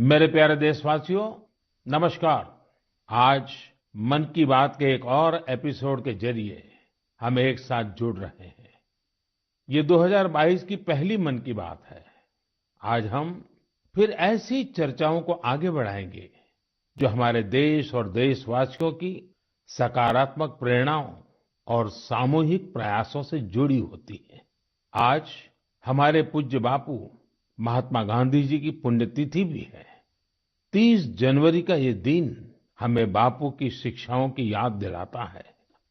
मेरे प्यारे देशवासियों, नमस्कार। आज मन की बात के एक और एपिसोड के जरिए हम एक साथ जुड़ रहे हैं। ये 2022 की पहली मन की बात है। आज हम फिर ऐसी चर्चाओं को आगे बढ़ाएंगे जो हमारे देश और देशवासियों की सकारात्मक प्रेरणाओं और सामूहिक प्रयासों से जुड़ी होती है। आज हमारे पूज्य बापू महात्मा गांधी जी की पुण्यतिथि भी है। 30 जनवरी का ये दिन हमें बापू की शिक्षाओं की याद दिलाता है।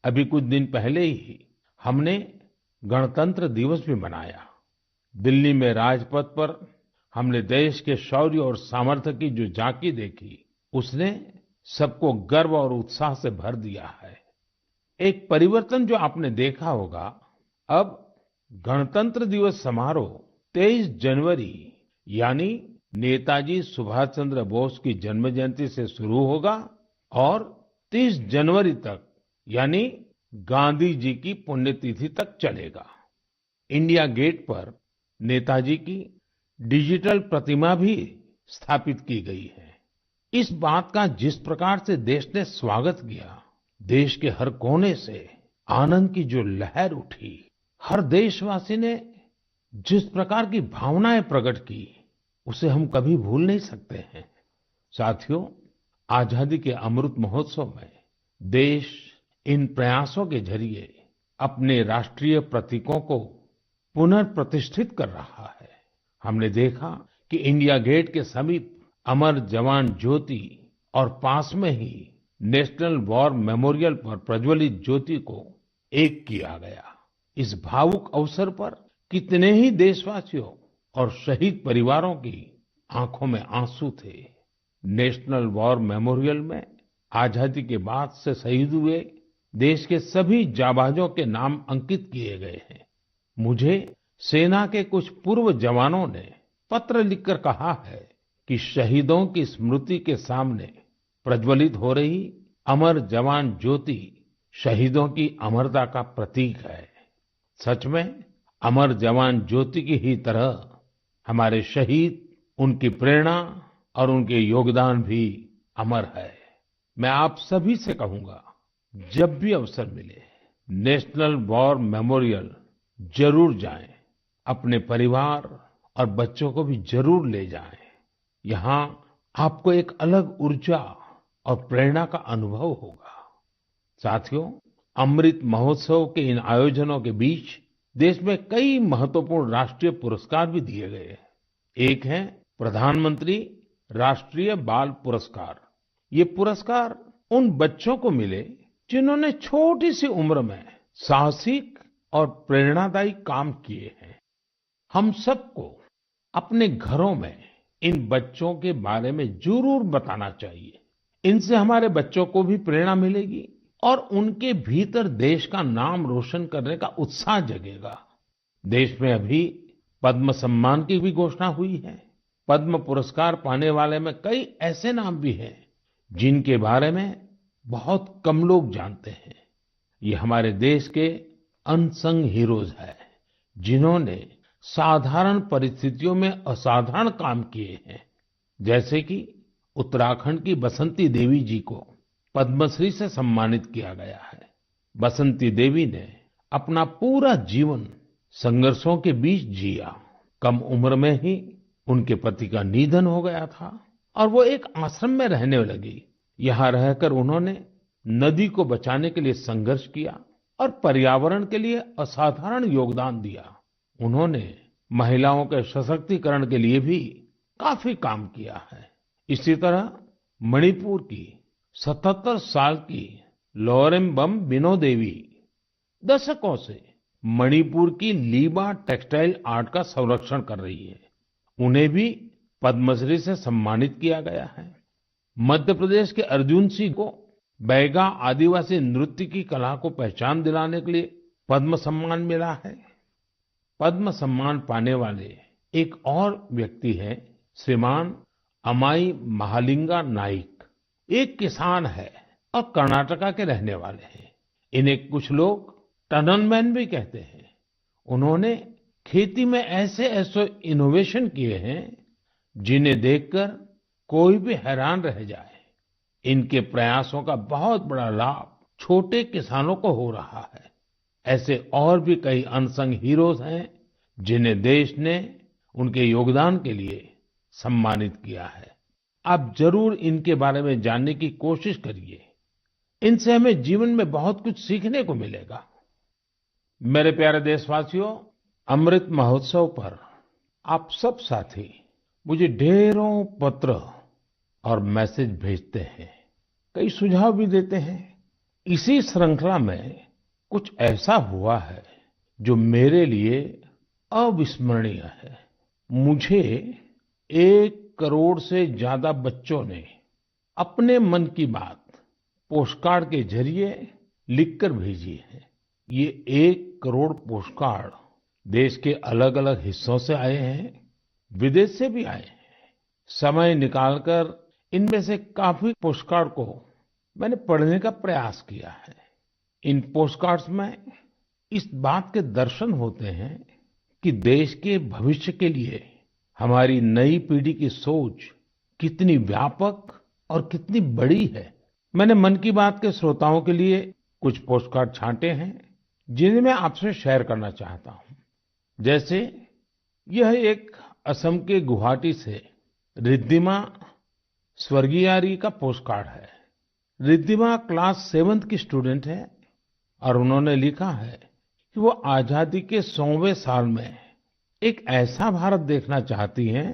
अभी कुछ दिन पहले ही हमने गणतंत्र दिवस भी मनाया। दिल्ली में राजपथ पर हमने देश के शौर्य और सामर्थ्य की जो झांकी देखी, उसने सबको गर्व और उत्साह से भर दिया है। एक परिवर्तन जो आपने देखा होगा, अब गणतंत्र दिवस समारोह 23 जनवरी यानी नेताजी सुभाष चंद्र बोस की जन्म जयंती से शुरू होगा और 30 जनवरी तक यानी गांधी जी की पुण्यतिथि तक चलेगा। इंडिया गेट पर नेताजी की डिजिटल प्रतिमा भी स्थापित की गई है। इस बात का जिस प्रकार से देश ने स्वागत किया, देश के हर कोने से आनंद की जो लहर उठी, हर देशवासी ने जिस प्रकार की भावनाएं प्रकट की, उसे हम कभी भूल नहीं सकते हैं। साथियों, आजादी के अमृत महोत्सव में देश इन प्रयासों के जरिए अपने राष्ट्रीय प्रतीकों को पुनर्प्रतिष्ठित कर रहा है। हमने देखा कि इंडिया गेट के समीप अमर जवान ज्योति और पास में ही नेशनल वॉर मेमोरियल पर प्रज्वलित ज्योति को एक किया गया। इस भावुक अवसर पर कितने ही देशवासियों और शहीद परिवारों की आंखों में आंसू थे। नेशनल वॉर मेमोरियल में आजादी के बाद से शहीद हुए देश के सभी जाबाजों के नाम अंकित किए गए हैं। मुझे सेना के कुछ पूर्व जवानों ने पत्र लिखकर कहा है कि शहीदों की स्मृति के सामने प्रज्वलित हो रही अमर जवान ज्योति शहीदों की अमरता का प्रतीक है। सच में अमर जवान ज्योति की ही तरह हमारे शहीद, उनकी प्रेरणा और उनके योगदान भी अमर है। मैं आप सभी से कहूंगा, जब भी अवसर मिले नेशनल वॉर मेमोरियल जरूर जाएं। अपने परिवार और बच्चों को भी जरूर ले जाएं। यहाँ आपको एक अलग ऊर्जा और प्रेरणा का अनुभव होगा। साथियों, अमृत महोत्सव के इन आयोजनों के बीच देश में कई महत्वपूर्ण राष्ट्रीय पुरस्कार भी दिए गए हैं। एक है प्रधानमंत्री राष्ट्रीय बाल पुरस्कार। ये पुरस्कार उन बच्चों को मिले जिन्होंने छोटी सी उम्र में साहसिक और प्रेरणादायी काम किए हैं। हम सबको अपने घरों में इन बच्चों के बारे में जरूर बताना चाहिए। इनसे हमारे बच्चों को भी प्रेरणा मिलेगी और उनके भीतर देश का नाम रोशन करने का उत्साह जगेगा। देश में अभी पद्म सम्मान की भी घोषणा हुई है। पद्म पुरस्कार पाने वाले में कई ऐसे नाम भी हैं जिनके बारे में बहुत कम लोग जानते हैं। ये हमारे देश के अनसंग हीरोज हैं, जिन्होंने साधारण परिस्थितियों में असाधारण काम किए हैं। जैसे कि उत्तराखंड की बसंती देवी जी को पद्मश्री से सम्मानित किया गया है। बसंती देवी ने अपना पूरा जीवन संघर्षों के बीच जिया। कम उम्र में ही उनके पति का निधन हो गया था और वो एक आश्रम में रहने लगी। यहाँ रहकर उन्होंने नदी को बचाने के लिए संघर्ष किया और पर्यावरण के लिए असाधारण योगदान दिया। उन्होंने महिलाओं के सशक्तिकरण के लिए भी काफी काम किया है। इसी तरह मणिपुर की 77 साल की लौरेम्बम बिनो देवी दशकों से मणिपुर की लीबा टेक्सटाइल आर्ट का संरक्षण कर रही है। उन्हें भी पद्मश्री से सम्मानित किया गया है। मध्य प्रदेश के अर्जुन सिंह को बैगा आदिवासी नृत्य की कला को पहचान दिलाने के लिए पद्म सम्मान मिला है। पद्म सम्मान पाने वाले एक और व्यक्ति हैं श्रीमान अमाई महालिंगा नाइक। एक किसान है और कर्नाटका के रहने वाले हैं। इन्हें कुछ लोग टनल मैन भी कहते हैं। उन्होंने खेती में ऐसे ऐसे इनोवेशन किए हैं जिन्हें देखकर कोई भी हैरान रह जाए। इनके प्रयासों का बहुत बड़ा लाभ छोटे किसानों को हो रहा है। ऐसे और भी कई अनसंग हीरोज हैं जिन्हें देश ने उनके योगदान के लिए सम्मानित किया है। आप जरूर इनके बारे में जानने की कोशिश करिए। इनसे हमें जीवन में बहुत कुछ सीखने को मिलेगा। मेरे प्यारे देशवासियों, अमृत महोत्सव पर आप सब साथी मुझे ढेरों पत्र और मैसेज भेजते हैं, कई सुझाव भी देते हैं। इसी श्रृंखला में कुछ ऐसा हुआ है जो मेरे लिए अविस्मरणीय है। मुझे 1 करोड़ से ज्यादा बच्चों ने अपने मन की बात पोस्टकार्ड के जरिए लिखकर भेजी है। ये 1 करोड़ पोस्टकार्ड देश के अलग अलग हिस्सों से आए हैं, विदेश से भी आए हैं। समय निकालकर इनमें से काफी पोस्टकार्ड को मैंने पढ़ने का प्रयास किया है। इन पोस्टकार्ड्स में इस बात के दर्शन होते हैं कि देश के भविष्य के लिए हमारी नई पीढ़ी की सोच कितनी व्यापक और कितनी बड़ी है। मैंने मन की बात के श्रोताओं के लिए कुछ पोस्टकार्ड छांटे हैं जिन्हें मैं आपसे शेयर करना चाहता हूं। जैसे यह एक असम के गुवाहाटी से रिद्धिमा स्वर्गियारी का पोस्टकार्ड है। रिद्धिमा क्लास 7th की स्टूडेंट है और उन्होंने लिखा है कि वो आजादी के 100वें साल में एक ऐसा भारत देखना चाहती हैं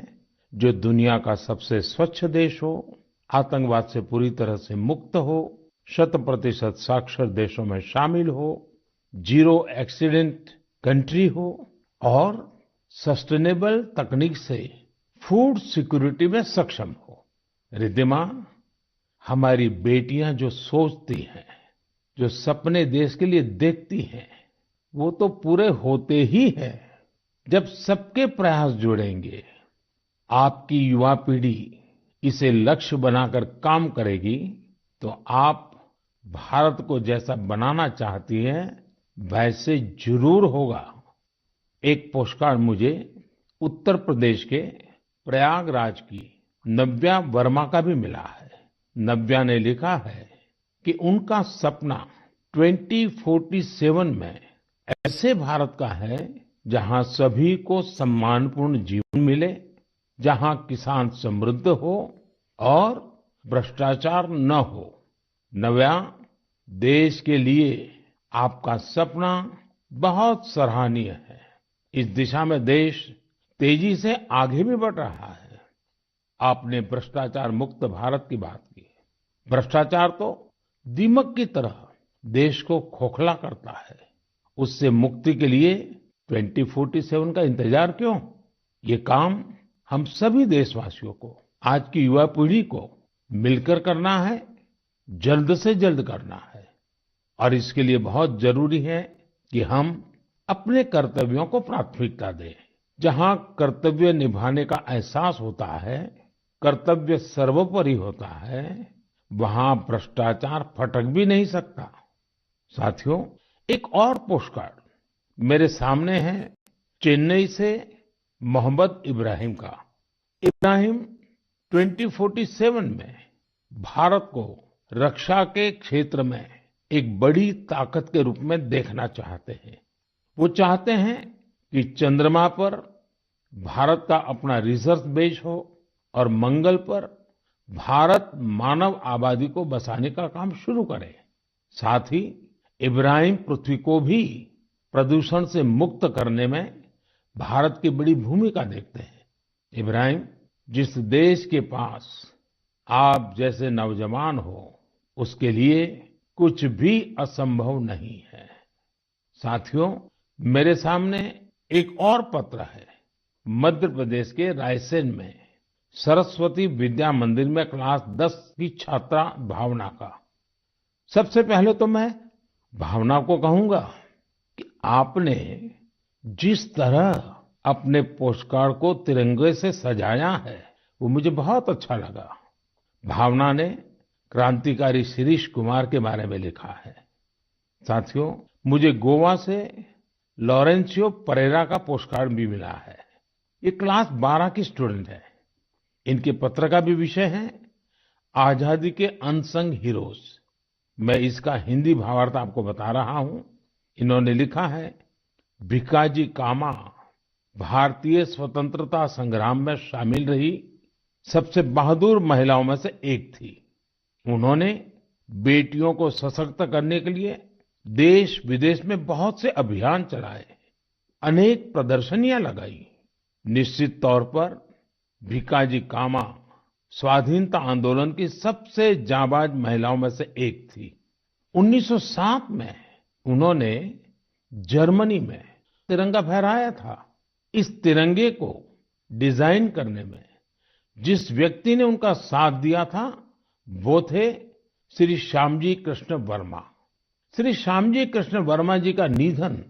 जो दुनिया का सबसे स्वच्छ देश हो, आतंकवाद से पूरी तरह से मुक्त हो, 100% साक्षर देशों में शामिल हो, जीरो एक्सीडेंट कंट्री हो और सस्टेनेबल तकनीक से फूड सिक्योरिटी में सक्षम हो। रिद्धिमा, हमारी बेटियां जो सोचती हैं, जो सपने देश के लिए देखती हैं, वो तो पूरे होते ही हैं जब सबके प्रयास जुड़ेंगे। आपकी युवा पीढ़ी इसे लक्ष्य बनाकर काम करेगी तो आप भारत को जैसा बनाना चाहती हैं वैसे जरूर होगा। एक पोस्टकार्ड मुझे उत्तर प्रदेश के प्रयागराज की नव्या वर्मा का भी मिला है। नव्या ने लिखा है कि उनका सपना 2047 में ऐसे भारत का है जहां सभी को सम्मानपूर्ण जीवन मिले, जहां किसान समृद्ध हो और भ्रष्टाचार न हो। नव्या, देश के लिए आपका सपना बहुत सराहनीय है। इस दिशा में देश तेजी से आगे भी बढ़ रहा है। आपने भ्रष्टाचार मुक्त भारत की बात की। भ्रष्टाचार तो दीमक की तरह देश को खोखला करता है। उससे मुक्ति के लिए 2047 का इंतजार क्यों? ये काम हम सभी देशवासियों को, आज की युवा पीढ़ी को मिलकर करना है, जल्द से जल्द करना है। और इसके लिए बहुत जरूरी है कि हम अपने कर्तव्यों को प्राथमिकता दें। जहां कर्तव्य निभाने का एहसास होता है, कर्तव्य सर्वोपरि होता है, वहां भ्रष्टाचार फटक भी नहीं सकता। साथियों, एक और पोस्टकार्ड मेरे सामने है चेन्नई से मोहम्मद इब्राहिम का। इब्राहिम 2047 में भारत को रक्षा के क्षेत्र में एक बड़ी ताकत के रूप में देखना चाहते हैं। वो चाहते हैं कि चंद्रमा पर भारत का अपना रिसर्च बेस हो और मंगल पर भारत मानव आबादी को बसाने का काम शुरू करे। साथ ही इब्राहिम पृथ्वी को भी प्रदूषण से मुक्त करने में भारत की बड़ी भूमिका देखते हैं। इब्राहिम, जिस देश के पास आप जैसे नौजवान हो, उसके लिए कुछ भी असंभव नहीं है। साथियों, मेरे सामने एक और पत्र है मध्य प्रदेश के रायसेन में सरस्वती विद्या मंदिर में क्लास 10 की छात्रा भावना का। सबसे पहले तो मैं भावना को कहूंगा कि आपने जिस तरह अपने पोस्टकार्ड को तिरंगे से सजाया है वो मुझे बहुत अच्छा लगा। भावना ने क्रांतिकारी शिरीष कुमार के बारे में लिखा है। साथियों, मुझे गोवा से लॉरेंशियो परेरा का पोस्टकार्ड भी मिला है। ये क्लास 12 की स्टूडेंट है। इनके पत्र का भी विषय है आजादी के अनसंग हीरोज। मैं इसका हिंदी भावार्थ आपको बता रहा हूं। इन्होंने लिखा है, भीकाजी कामा भारतीय स्वतंत्रता संग्राम में शामिल रही सबसे बहादुर महिलाओं में से एक थी। उन्होंने बेटियों को सशक्त करने के लिए देश विदेश में बहुत से अभियान चलाए, अनेक प्रदर्शनियां लगाई। निश्चित तौर पर भीकाजी कामा स्वाधीनता आंदोलन की सबसे जांबाज महिलाओं में से एक थी। 1907 में उन्होंने जर्मनी में तिरंगा फहराया था। इस तिरंगे को डिजाइन करने में जिस व्यक्ति ने उनका साथ दिया था वो थे श्री श्यामजी कृष्ण वर्मा। श्री श्यामजी कृष्ण वर्मा जी का निधन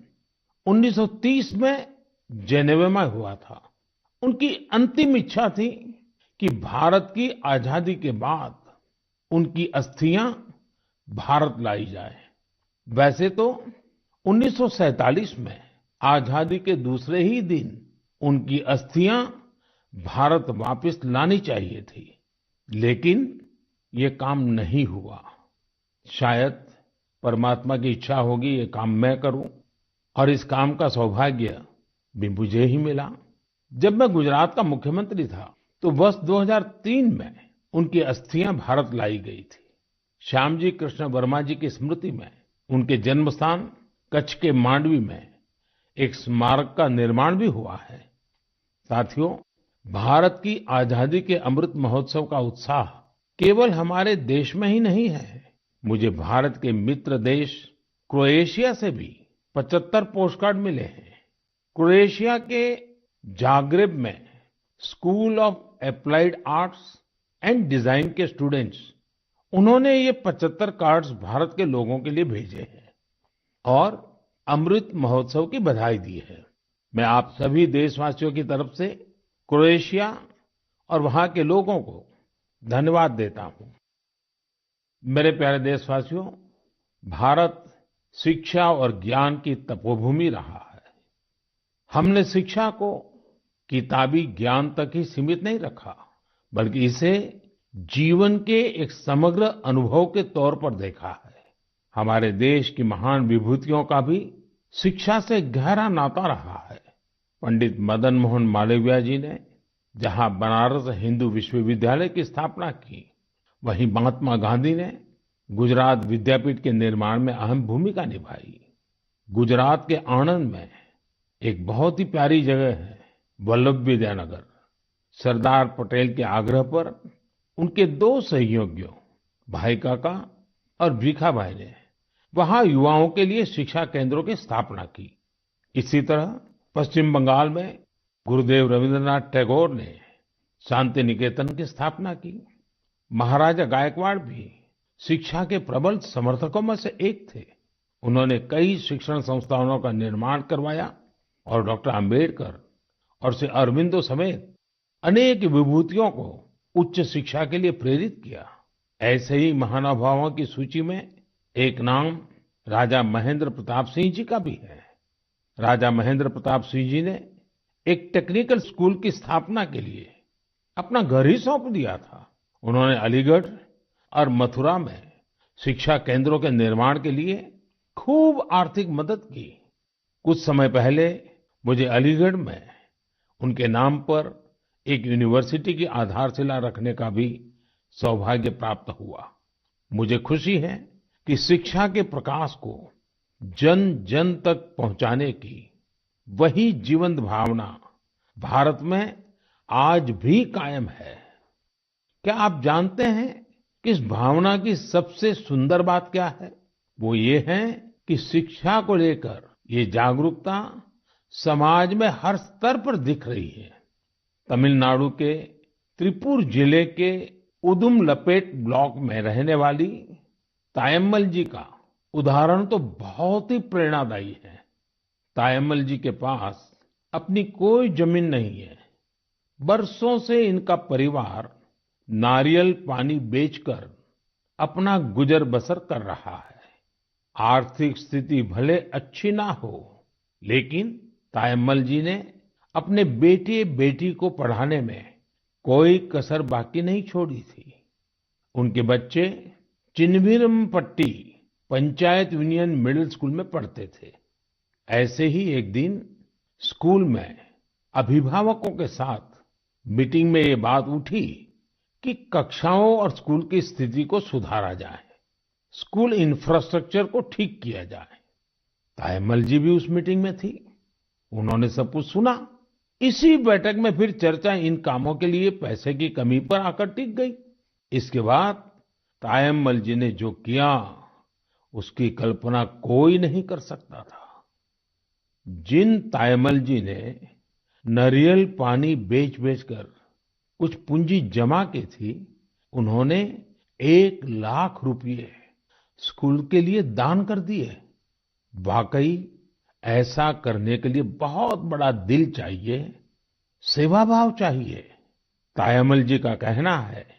1930 में जेनेवा में हुआ था। उनकी अंतिम इच्छा थी कि भारत की आजादी के बाद उनकी अस्थियां भारत लाई जाए। वैसे तो 1947 में आजादी के दूसरे ही दिन उनकी अस्थियां भारत वापस लानी चाहिए थी, लेकिन ये काम नहीं हुआ। शायद परमात्मा की इच्छा होगी ये काम मैं करूं, और इस काम का सौभाग्य भी मुझे ही मिला। जब मैं गुजरात का मुख्यमंत्री था तो वर्ष 2003 में उनकी अस्थियां भारत लाई गई थी। श्यामजी कृष्ण वर्मा जी की स्मृति में उनके जन्म स्थान कच्छ के मांडवी में एक स्मारक का निर्माण भी हुआ है। साथियों, भारत की आजादी के अमृत महोत्सव का उत्साह केवल हमारे देश में ही नहीं है। मुझे भारत के मित्र देश क्रोएशिया से भी 75 पोस्टकार्ड मिले हैं। क्रोएशिया के जाग्रेब में school of applied arts and design के स्टूडेंट्स, उन्होंने ये 75 कार्ड्स भारत के लोगों के लिए भेजे हैं और अमृत महोत्सव की बधाई दी है। मैं आप सभी देशवासियों की तरफ से क्रोएशिया और वहां के लोगों को धन्यवाद देता हूं। मेरे प्यारे देशवासियों, भारत शिक्षा और ज्ञान की तपोभूमि रहा है। हमने शिक्षा को किताबी ज्ञान तक ही सीमित नहीं रखा, बल्कि इसे जीवन के एक समग्र अनुभव के तौर पर देखा है। हमारे देश की महान विभूतियों का भी शिक्षा से गहरा नाता रहा है। पंडित मदन मोहन मालवीय जी ने जहां बनारस हिंदू विश्वविद्यालय की स्थापना की, वहीं महात्मा गांधी ने गुजरात विद्यापीठ के निर्माण में अहम भूमिका निभाई। गुजरात के आणंद में एक बहुत ही प्यारी जगह है वल्लभ विद्यानगर। सरदार पटेल के आग्रह पर उनके दो सहयोगियों भाई काका और भीखा भाई ने वहां युवाओं के लिए शिक्षा केंद्रों की स्थापना की। इसी तरह पश्चिम बंगाल में गुरुदेव रविंद्रनाथ टैगोर ने शांति निकेतन की स्थापना की। महाराजा गायकवाड़ भी शिक्षा के प्रबल समर्थकों में से एक थे। उन्होंने कई शिक्षण संस्थानों का निर्माण करवाया और डॉक्टर आम्बेडकर और श्री अरबिंदो समेत अनेक विभूतियों को उच्च शिक्षा के लिए प्रेरित किया। ऐसे ही महानुभावों की सूची में एक नाम राजा महेंद्र प्रताप सिंह जी का भी है। राजा महेंद्र प्रताप सिंह जी ने एक टेक्निकल स्कूल की स्थापना के लिए अपना घर ही सौंप दिया था। उन्होंने अलीगढ़ और मथुरा में शिक्षा केंद्रों के निर्माण के लिए खूब आर्थिक मदद की। कुछ समय पहले मुझे अलीगढ़ में उनके नाम पर एक यूनिवर्सिटी की आधारशिला रखने का भी सौभाग्य प्राप्त हुआ। मुझे खुशी है कि शिक्षा के प्रकाश को जन जन तक पहुंचाने की वही जीवंत भावना भारत में आज भी कायम है। क्या आप जानते हैं कि इस भावना की सबसे सुंदर बात क्या है? वो ये है कि शिक्षा को लेकर ये जागरूकता समाज में हर स्तर पर दिख रही है। तमिलनाडु के त्रिपुर जिले के उदुमलपेट ब्लॉक में रहने वाली तायम्मल जी का उदाहरण तो बहुत ही प्रेरणादायी है। तायम्मल जी के पास अपनी कोई जमीन नहीं है। बरसों से इनका परिवार नारियल पानी बेचकर अपना गुजर बसर कर रहा है। आर्थिक स्थिति भले अच्छी ना हो, लेकिन तायम्मल जी ने अपने बेटे बेटी को पढ़ाने में कोई कसर बाकी नहीं छोड़ी थी। उनके बच्चे Chinnaveerampatti panchayat union middle school में पढ़ते थे। ऐसे ही एक दिन स्कूल में अभिभावकों के साथ मीटिंग में ये बात उठी कि कक्षाओं और स्कूल की स्थिति को सुधारा जाए, स्कूल इंफ्रास्ट्रक्चर को ठीक किया जाए। तायम्मल जी भी उस मीटिंग में थी। उन्होंने सब कुछ सुना। इसी बैठक में फिर चर्चा इन कामों के लिए पैसे की कमी पर आकर टिक गई। इसके बाद तायम्मल जी ने जो किया, उसकी कल्पना कोई नहीं कर सकता था। जिन तायम्मल जी ने नारियल पानी बेच-बेचकर कुछ पूंजी जमा की थी, उन्होंने 1 लाख रुपए स्कूल के लिए दान कर दिए। वाकई ऐसा करने के लिए बहुत बड़ा दिल चाहिए, सेवा भाव चाहिए। तायम्मल जी का कहना है,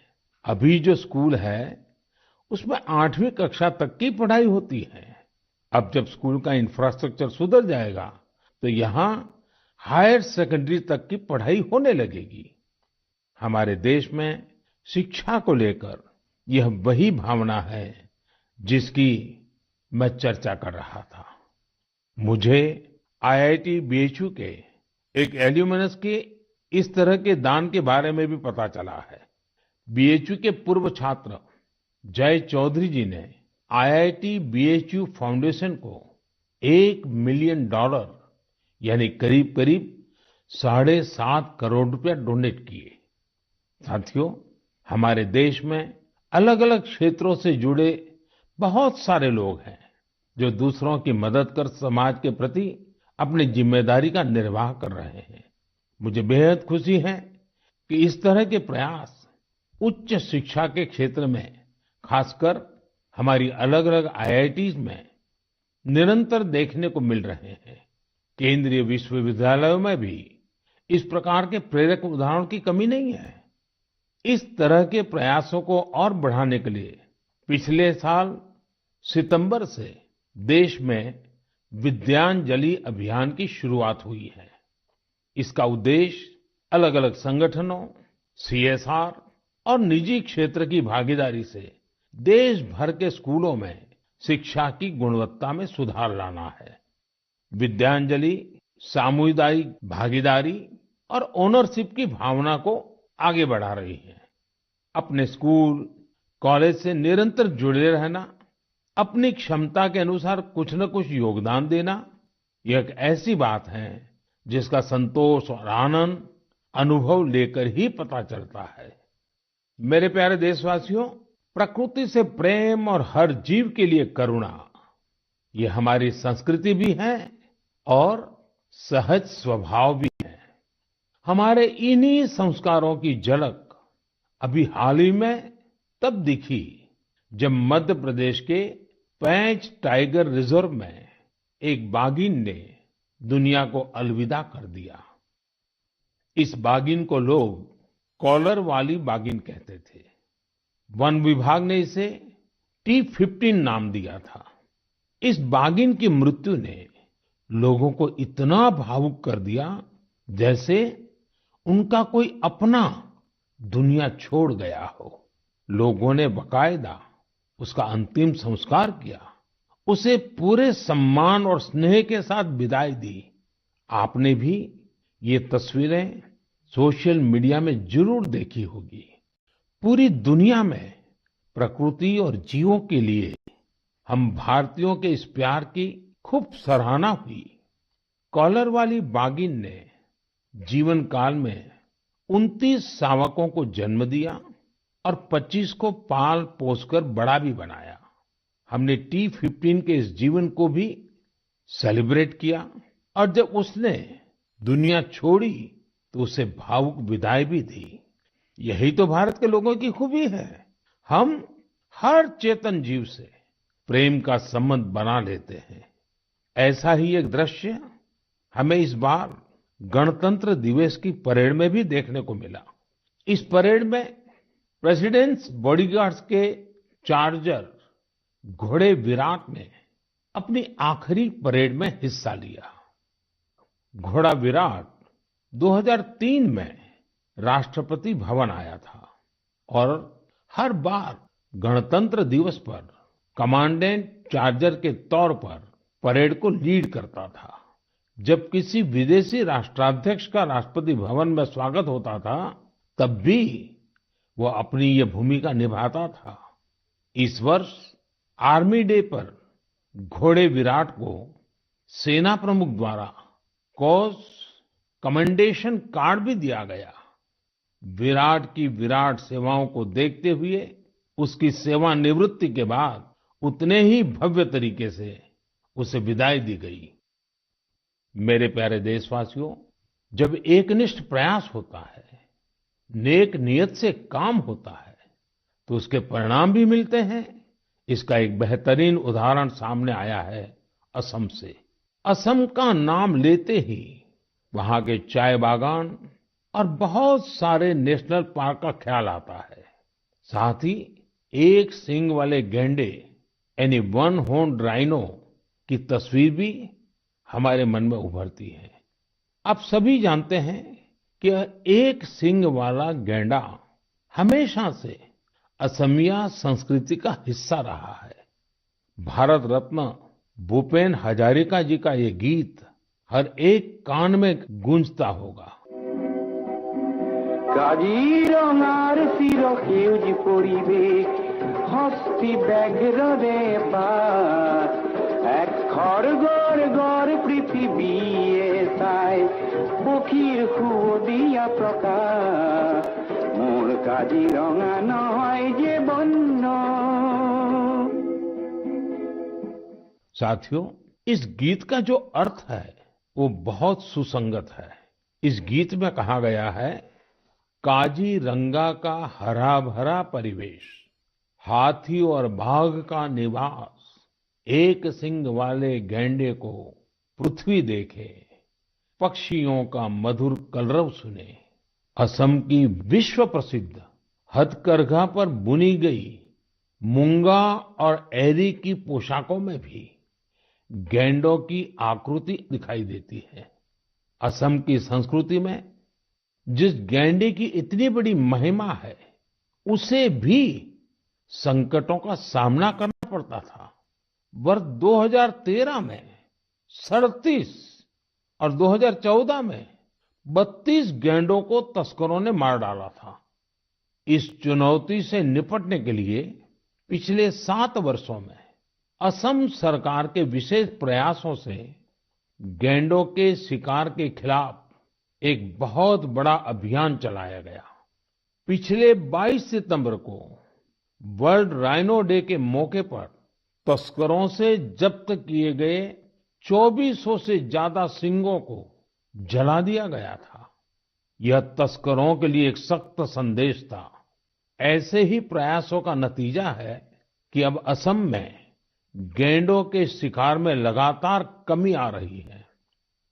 अभी जो स्कूल है उसमें 8वीं कक्षा तक की पढ़ाई होती है। अब जब स्कूल का इंफ्रास्ट्रक्चर सुधर जाएगा तो यहाँ हायर सेकेंडरी तक की पढ़ाई होने लगेगी। हमारे देश में शिक्षा को लेकर यह वही भावना है जिसकी मैं चर्चा कर रहा था। मुझे आईआईटी बीएचयू के एक एल्यूमनस के इस तरह के दान के बारे में भी पता चला है। बीएचयू के पूर्व छात्र जय चौधरी जी ने आईआईटी बीएचयू फाउंडेशन को $1 मिलियन यानी करीब-करीब 7.5 करोड़ रुपया डोनेट किए। साथियों, हमारे देश में अलग-अलग क्षेत्रों से जुड़े बहुत सारे लोग हैं जो दूसरों की मदद कर समाज के प्रति अपनी जिम्मेदारी का निर्वाह कर रहे हैं। मुझे बेहद खुशी है कि इस तरह के प्रयास उच्च शिक्षा के क्षेत्र में, खासकर हमारी अलग-अलग आईआईटीज में निरंतर देखने को मिल रहे हैं। केंद्रीय विश्वविद्यालयों में भी इस प्रकार के प्रेरक उदाहरणों की कमी नहीं है। इस तरह के प्रयासों को और बढ़ाने के लिए पिछले साल सितंबर से देश में विद्यांजलि अभियान की शुरुआत हुई है। इसका उद्देश्य अलग-अलग संगठनों, सीएसआर और निजी क्षेत्र की भागीदारी से देश भर के स्कूलों में शिक्षा की गुणवत्ता में सुधार लाना है। विद्यांजलि सामुदायिक भागीदारी और ओनरशिप की भावना को आगे बढ़ा रही है। अपने स्कूल, कॉलेज से निरंतर जुड़े रहना, अपनी क्षमता के अनुसार कुछ न कुछ योगदान देना, यह एक ऐसी बात है जिसका संतोष और आनंद अनुभव लेकर ही पता चलता है। मेरे प्यारे देशवासियों, प्रकृति से प्रेम और हर जीव के लिए करुणा, ये हमारी संस्कृति भी है और सहज स्वभाव भी है। हमारे इन्हीं संस्कारों की झलक अभी हाल ही में तब दिखी जब मध्य प्रदेश के पेंच टाइगर रिजर्व में एक बाघिन ने दुनिया को अलविदा कर दिया। इस बाघिन को लोग कॉलर वाली बाघिन कहते थे। वन विभाग ने इसे T15 नाम दिया था। इस बाघिन की मृत्यु ने लोगों को इतना भावुक कर दिया जैसे उनका कोई अपना दुनिया छोड़ गया हो। लोगों ने बाकायदा उसका अंतिम संस्कार किया, उसे पूरे सम्मान और स्नेह के साथ विदाई दी। आपने भी ये तस्वीरें सोशल मीडिया में जरूर देखी होगी। पूरी दुनिया में प्रकृति और जीवों के लिए हम भारतीयों के इस प्यार की खूब सराहना हुई। कॉलर वाली बाघिन ने जीवन काल में 29 शावकों को जन्म दिया और 25 को पाल पोसकर बड़ा भी बनाया। हमने T15 के इस जीवन को भी सेलिब्रेट किया और जब उसने दुनिया छोड़ी तो उसे भावुक विदाई भी दी। यही तो भारत के लोगों की खूबी है। हम हर चेतन जीव से प्रेम का संबंध बना लेते हैं। ऐसा ही एक दृश्य हमें इस बार गणतंत्र दिवस की परेड में भी देखने को मिला। इस परेड में प्रेसिडेंट्स बॉडीगार्ड्स के चार्जर घोड़े विराट ने अपनी आखिरी परेड में हिस्सा लिया। घोड़ा विराट 2003 में राष्ट्रपति भवन आया था और हर बार गणतंत्र दिवस पर कमांडेंट चार्जर के तौर पर परेड को लीड करता था। जब किसी विदेशी राष्ट्राध्यक्ष का राष्ट्रपति भवन में स्वागत होता था, तब भी वो अपनी ये भूमिका निभाता था। इस वर्ष आर्मी डे पर घोड़े विराट को सेना प्रमुख द्वारा कॉज कमेंडेशन कार्ड भी दिया गया। विराट की विराट सेवाओं को देखते हुए उसकी सेवानिवृत्ति के बाद उतने ही भव्य तरीके से उसे विदाई दी गई। मेरे प्यारे देशवासियों, जब एकनिष्ठ प्रयास होता है, नेक नियत से काम होता है, तो उसके परिणाम भी मिलते हैं। इसका एक बेहतरीन उदाहरण सामने आया है असम से। असम का नाम लेते ही वहां के चाय बागान और बहुत सारे नेशनल पार्क का ख्याल आता है। साथ ही एक सींग वाले गैंडे यानी वन हॉर्न्ड राइनो की तस्वीर भी हमारे मन में उभरती है। आप सभी जानते हैं कि एक सींग वाला गैंडा हमेशा से असमिया संस्कृति का हिस्सा रहा है। भारत रत्न भूपेन हजारिका जी का ये गीत हर एक कान में गूंजता होगा। কাজিৰঙাৰ চিৰ সেউজী পৰিৱেশ হস্তি ব্যাঘ্ৰৰে বাস এক খড়গড় গড় পৃথিৱীয়ে চাই পক্ষীৰ সুৱদীয়া প্ৰকাশ মোৰ কাজিৰঙা নহয় যে বন্য। साथियों, इस गीत का जो अर्थ है वो बहुत सुसंगत है। इस गीत में कहा गया है, काजीरंगा का हरा भरा परिवेश, हाथी और बाघ का निवास, एक सींग वाले गैंडे को पृथ्वी देखे, पक्षियों का मधुर कलरव सुने। असम की विश्व प्रसिद्ध हथकरघा पर बुनी गई मूंगा और एरी की पोशाकों में भी गैंडों की आकृति दिखाई देती है। असम की संस्कृति में जिस गैंडे की इतनी बड़ी महिमा है, उसे भी संकटों का सामना करना पड़ता था। वर्ष 2013 में 37 और 2014 में 32 गैंडों को तस्करों ने मार डाला था। इस चुनौती से निपटने के लिए पिछले 7 वर्षों में असम सरकार के विशेष प्रयासों से गैंडों के शिकार के खिलाफ एक बहुत बड़ा अभियान चलाया गया। पिछले 22 सितंबर को वर्ल्ड राइनो डे के मौके पर तस्करों से जब्त किए गए 2400 से ज्यादा सींगों को जला दिया गया था। यह तस्करों के लिए एक सख्त संदेश था। ऐसे ही प्रयासों का नतीजा है कि अब असम में गैंडों के शिकार में लगातार कमी आ रही है।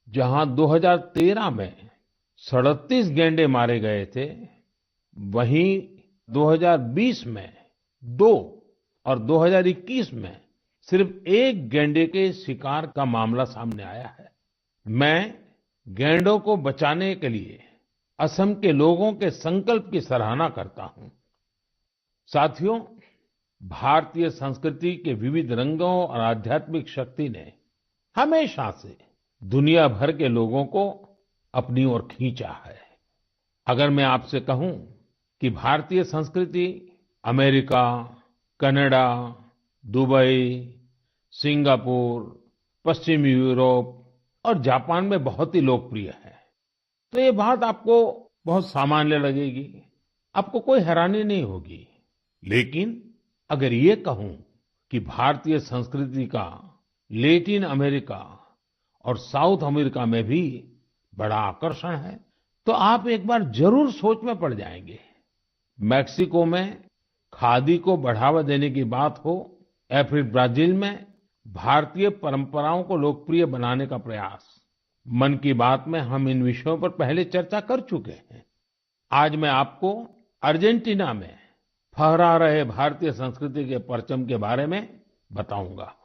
जहां 2013 में 37 गैंडे मारे गए थे, वहीं 2020 में 2 और 2021 में सिर्फ 1 गैंडे के शिकार का मामला सामने आया है। मैं गैंडों को बचाने के लिए असम के लोगों के संकल्प की सराहना करता हूं। साथियों, भारतीय संस्कृति के विविध रंगों और आध्यात्मिक शक्ति ने हमेशा से दुनिया भर के लोगों को अपनी ओर खींचा है। अगर मैं आपसे कहूं कि भारतीय संस्कृति अमेरिका, कनाडा, दुबई, सिंगापुर, पश्चिमी यूरोप और जापान में बहुत ही लोकप्रिय है, तो ये बात आपको बहुत सामान्य लगेगी, आपको कोई हैरानी नहीं होगी। लेकिन अगर ये कहूं कि भारतीय संस्कृति का लैटिन अमेरिका और साउथ अमेरिका में भी बड़ा आकर्षण है, तो आप एक बार जरूर सोच में पड़ जाएंगे। मेक्सिको में खादी को बढ़ावा देने की बात हो या फिर ब्राजील में भारतीय परंपराओं को लोकप्रिय बनाने का प्रयास, मन की बात में हम इन विषयों पर पहले चर्चा कर चुके हैं। आज मैं आपको अर्जेंटीना में फहरा रहे भारतीय संस्कृति के परचम के बारे में बताऊंगा।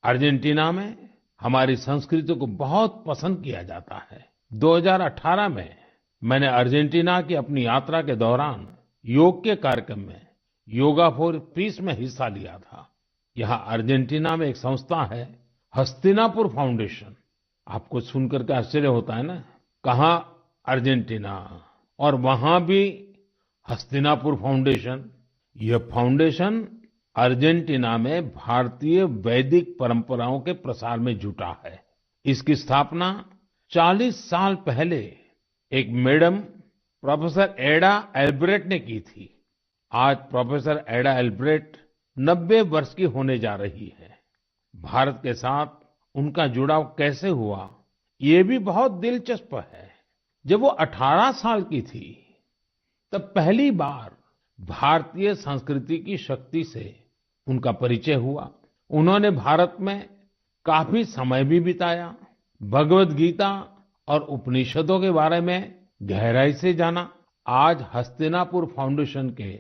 अर्जेंटीना में हमारी संस्कृति को बहुत पसंद किया जाता है। 2018 में मैंने अर्जेंटीना की अपनी यात्रा के दौरान योग के कार्यक्रम में योगा फॉर पीस में हिस्सा लिया था। यहाँ अर्जेंटीना में एक संस्था है, हस्तिनापुर फाउंडेशन। आपको सुनकर के आश्चर्य होता है ना, कहाँ अर्जेंटीना और वहां भी हस्तिनापुर फाउंडेशन। यह फाउंडेशन अर्जेंटीना में भारतीय वैदिक परंपराओं के प्रसार में जुटा है। इसकी स्थापना 40 साल पहले एक मैडम प्रोफेसर एडा एलब्रेट ने की थी। आज प्रोफेसर एडा एलब्रेट 90 वर्ष की होने जा रही है। भारत के साथ उनका जुड़ाव कैसे हुआ, ये भी बहुत दिलचस्प है। जब वो 18 साल की थी, तब पहली बार भारतीय संस्कृति की शक्ति से उनका परिचय हुआ। उन्होंने भारत में काफी समय भी बिताया, भगवत गीता और उपनिषदों के बारे में गहराई से जाना। आज हस्तिनापुर फाउंडेशन के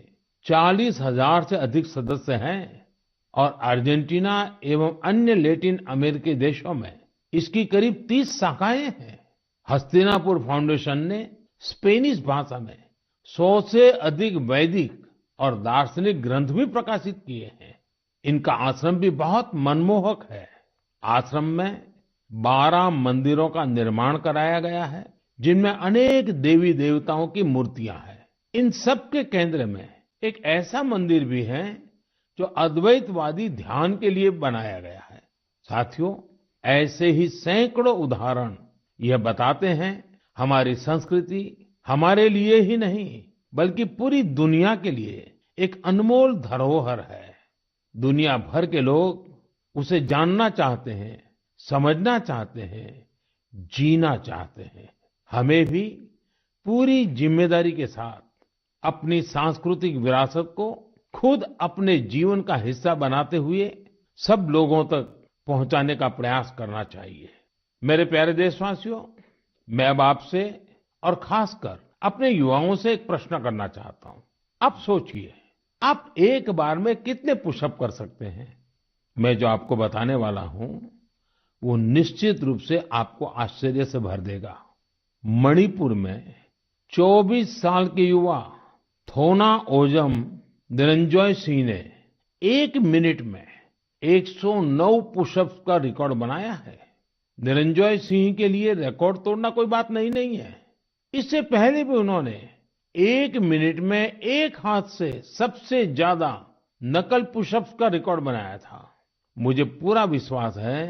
40,000 से अधिक सदस्य हैं और अर्जेंटीना एवं अन्य लैटिन अमेरिकी देशों में इसकी करीब 30 शाखाएं हैं। हस्तिनापुर फाउंडेशन ने स्पेनिश भाषा में 100 से अधिक वैदिक और दार्शनिक ग्रंथ भी प्रकाशित किए हैं। इनका आश्रम भी बहुत मनमोहक है। आश्रम में 12 मंदिरों का निर्माण कराया गया है, जिनमें अनेक देवी देवताओं की मूर्तियां हैं। इन सब के केंद्र में एक ऐसा मंदिर भी है जो अद्वैतवादी ध्यान के लिए बनाया गया है। साथियों, ऐसे ही सैकड़ों उदाहरण यह बताते हैं हमारी संस्कृति हमारे लिए ही नहीं बल्कि पूरी दुनिया के लिए एक अनमोल धरोहर है। दुनिया भर के लोग उसे जानना चाहते हैं, समझना चाहते हैं, जीना चाहते हैं। हमें भी पूरी जिम्मेदारी के साथ अपनी सांस्कृतिक विरासत को खुद अपने जीवन का हिस्सा बनाते हुए सब लोगों तक पहुंचाने का प्रयास करना चाहिए। मेरे प्यारे देशवासियों, मैं अब आपसे और खासकर अपने युवाओं से एक प्रश्न करना चाहता हूं। आप सोचिए, आप एक बार में कितने पुशअप कर सकते हैं? मैं जो आपको बताने वाला हूं, वो निश्चित रूप से आपको आश्चर्य से भर देगा। मणिपुर में 24 साल के युवा थोनाओजम निरंजॉय सिंह ने 1 मिनट में 109 पुशअप्स का रिकॉर्ड बनाया है। निरंजॉय सिंह के लिए रिकॉर्ड तोड़ना कोई बात नहीं है। इससे पहले भी उन्होंने 1 मिनट में एक हाथ से सबसे ज्यादा नकल पुशअप्स का रिकॉर्ड बनाया था। मुझे पूरा विश्वास है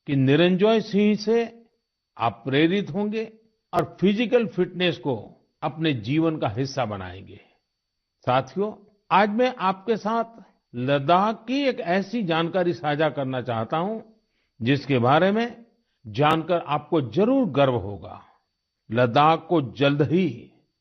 कि निरंजॉय सिंह से आप प्रेरित होंगे और फिजिकल फिटनेस को अपने जीवन का हिस्सा बनाएंगे। साथियों, आज मैं आपके साथ लद्दाख की एक ऐसी जानकारी साझा करना चाहता हूं जिसके बारे में जानकर आपको जरूर गर्व होगा। लद्दाख को जल्द ही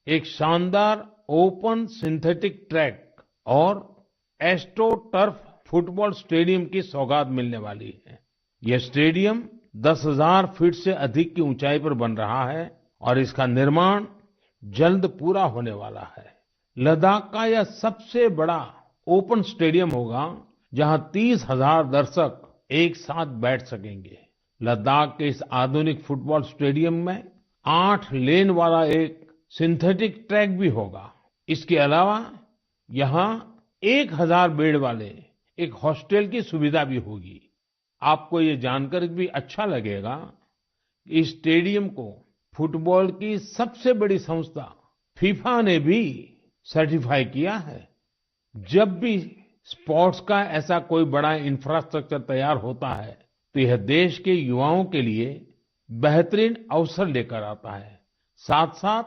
एक शानदार ओपन सिंथेटिक ट्रैक और एस्ट्रो टर्फ फुटबॉल स्टेडियम की सौगात मिलने वाली है। यह स्टेडियम 10,000 फीट से अधिक की ऊंचाई पर बन रहा है और इसका निर्माण जल्द पूरा होने वाला है। लद्दाख का यह सबसे बड़ा ओपन स्टेडियम होगा जहां 30,000 दर्शक एक साथ बैठ सकेंगे। लद्दाख के इस आधुनिक फुटबॉल स्टेडियम में 8 लेन वाला एक सिंथेटिक ट्रैक भी होगा। इसके अलावा यहाँ 1,000 बेड वाले एक हॉस्टल की सुविधा भी होगी। आपको ये जानकर भी अच्छा लगेगा कि इस स्टेडियम को फुटबॉल की सबसे बड़ी संस्था फीफा ने भी सर्टिफाई किया है। जब भी स्पोर्ट्स का ऐसा कोई बड़ा इंफ्रास्ट्रक्चर तैयार होता है तो यह देश के युवाओं के लिए बेहतरीन अवसर लेकर आता है। साथ साथ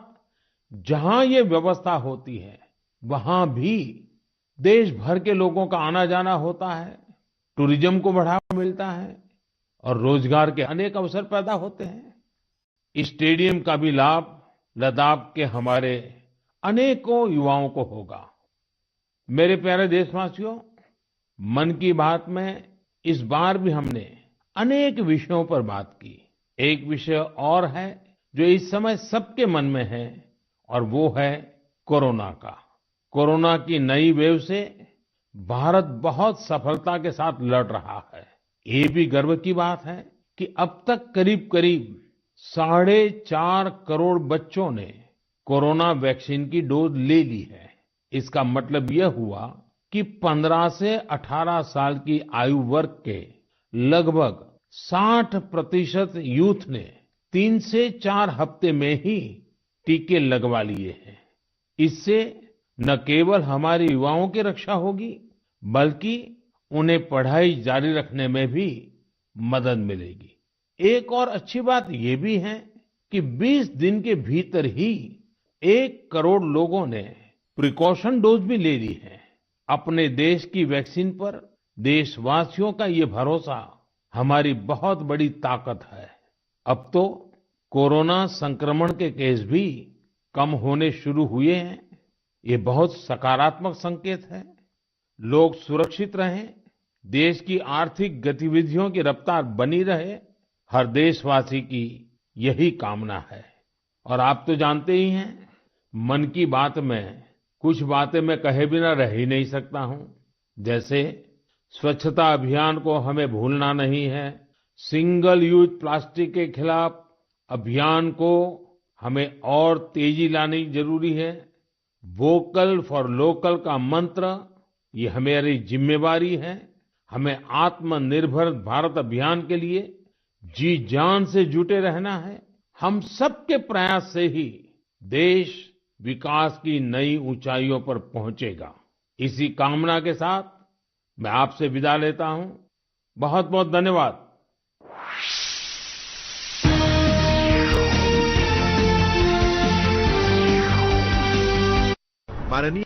जहां ये व्यवस्था होती है वहां भी देश भर के लोगों का आना जाना होता है, टूरिज्म को बढ़ावा मिलता है और रोजगार के अनेक अवसर पैदा होते हैं। इस स्टेडियम का भी लाभ लद्दाख के हमारे अनेकों युवाओं को होगा। मेरे प्यारे देशवासियों, मन की बात में इस बार भी हमने अनेक विषयों पर बात की। एक विषय और है जो इस समय सबके मन में है और वो है कोरोना का। कोरोना की नई वेव से भारत बहुत सफलता के साथ लड़ रहा है। ये भी गर्व की बात है कि अब तक करीब करीब 4.5 करोड़ बच्चों ने कोरोना वैक्सीन की डोज ले ली है। इसका मतलब यह हुआ कि 15 से 18 साल की आयु वर्ग के लगभग 60% यूथ ने 3 से 4 हफ्ते में ही टीके लगवा लिए हैं। इससे न केवल हमारे युवाओं की रक्षा होगी, बल्कि उन्हें पढ़ाई जारी रखने में भी मदद मिलेगी। एक और अच्छी बात ये भी है कि 20 दिन के भीतर ही 1 करोड़ लोगों ने प्रिकॉशन डोज भी ले ली है। अपने देश की वैक्सीन पर देशवासियों का ये भरोसा हमारी बहुत बड़ी ताकत है। अब तो कोरोना संक्रमण के केस भी कम होने शुरू हुए हैं। ये बहुत सकारात्मक संकेत है। लोग सुरक्षित रहें, देश की आर्थिक गतिविधियों की रफ्तार बनी रहे, हर देशवासी की यही कामना है। और आप तो जानते ही हैं, मन की बात में कुछ बातें मैं कहे बिना रह ही नहीं सकता हूं। जैसे स्वच्छता अभियान को हमें भूलना नहीं है, सिंगल यूज प्लास्टिक के खिलाफ अभियान को हमें और तेजी लानी जरूरी है। वोकल फॉर लोकल का मंत्र, ये हमारी जिम्मेवारी है। हमें आत्मनिर्भर भारत अभियान के लिए जी जान से जुटे रहना है। हम सबके प्रयास से ही देश विकास की नई ऊंचाइयों पर पहुंचेगा। इसी कामना के साथ मैं आपसे विदा लेता हूं। बहुत बहुत धन्यवाद। माननीय